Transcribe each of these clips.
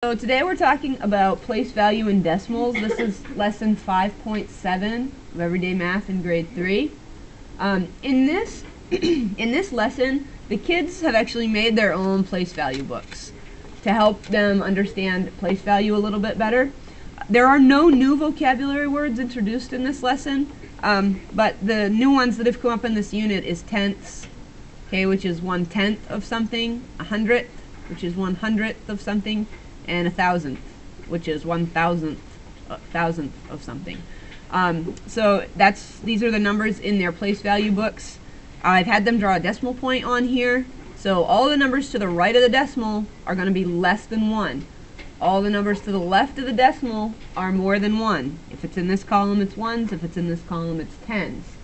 So today we're talking about place value in decimals. This is lesson 5.7 of Everyday Math in grade 3. In this lesson, the kids have actually made their own place value books to help them understand place value a little bit better. There are no new vocabulary words introduced in this lesson, but the new ones that have come up in this unit is tenths, okay, which is 1/10 of something, a hundredth, which is 1/100th of something, and a thousandth, which is 1,000th of something. So these are the numbers in their place value books. I've had them draw a decimal point on here. So all the numbers to the right of the decimal are going to be less than 1. All the numbers to the left of the decimal are more than 1. If it's in this column, it's 1s. If it's in this column, it's 10s.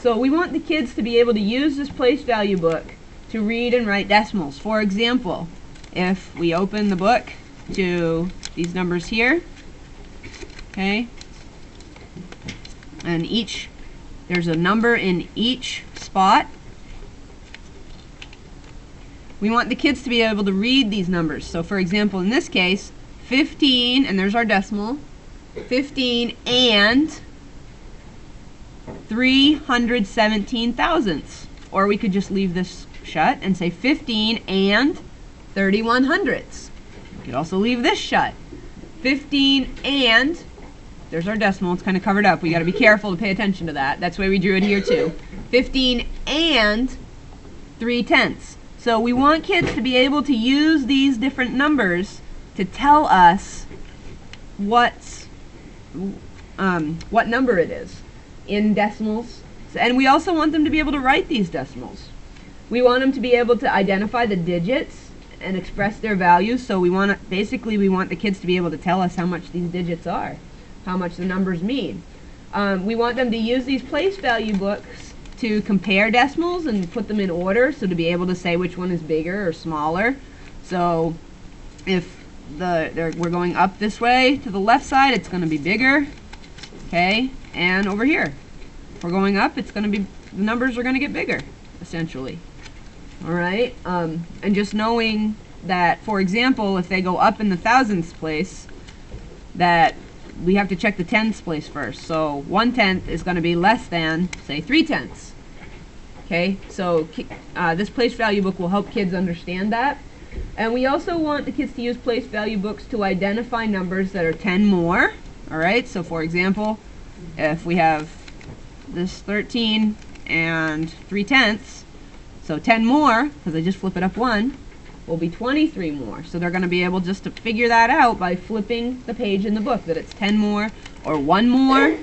So we want the kids to be able to use this place value book to read and write decimals. For example, if we open the book to these numbers here, okay, and there's a number in each spot. We want the kids to be able to read these numbers. So for example, in this case, 15, and there's our decimal, 15 and 317 thousandths. Or we could just leave this shut and say 15 and 31 hundredths. We could also leave this shut. 15 and, there's our decimal, it's kind of covered up. We got to be careful to pay attention to that. That's why we drew it here too. 15 and 3/10. So we want kids to be able to use these different numbers to tell us what number it is in decimals. And we also want them to be able to write these decimals. We want them to be able to identify the digits and express their values. So we want the kids to be able to tell us how much these digits are, how much the numbers mean. We want them to use these place value books to compare decimals and put them in order, so to be able to say which one is bigger or smaller. So if we're going up this way to the left side, it's going to be bigger, okay, and over here if we're going up, it's going to be, the numbers are going to get bigger, essentially. All right, and just knowing that, for example, if they go up in the thousandths place, that we have to check the tenths place first. So 1/10 is going to be less than, say, 3/10. Okay, so this place value book will help kids understand that. And we also want the kids to use place value books to identify numbers that are 10 more. All right, so for example, if we have this 13 and 3/10, so 10 more, because I just flip it up 1, will be 23 more. So they're going to be able just to figure that out by flipping the page in the book, that it's 10 more or 1 more.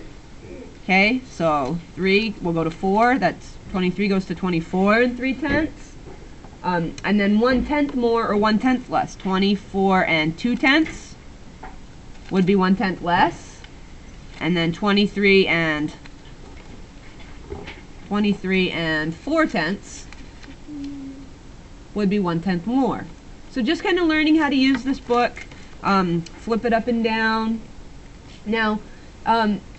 Okay, so 3 will go to 4. That's 23 goes to 24 and 3/10. And then 1/10 more or 1/10 less. 24 and 2/10 would be 1/10 less. And then 23 and 4/10 would be 1/10 more. So just kind of learning how to use this book, flip it up and down. Now,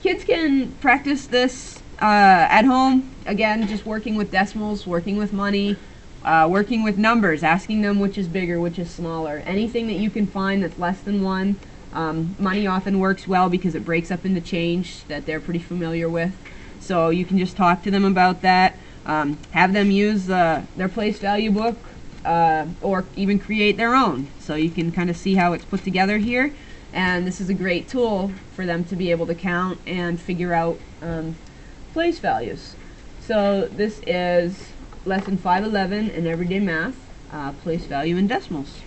kids can practice this at home. Again, just working with decimals, working with money, working with numbers, asking them which is bigger, which is smaller. Anything that you can find that's less than 1. Money often works well because it breaks up into change that they're pretty familiar with. So you can just talk to them about that. Have them use their place value book, or even create their own. So you can kind of see how it's put together here. And this is a great tool for them to be able to count and figure out place values. So this is lesson 511 in Everyday Math, place value in decimals.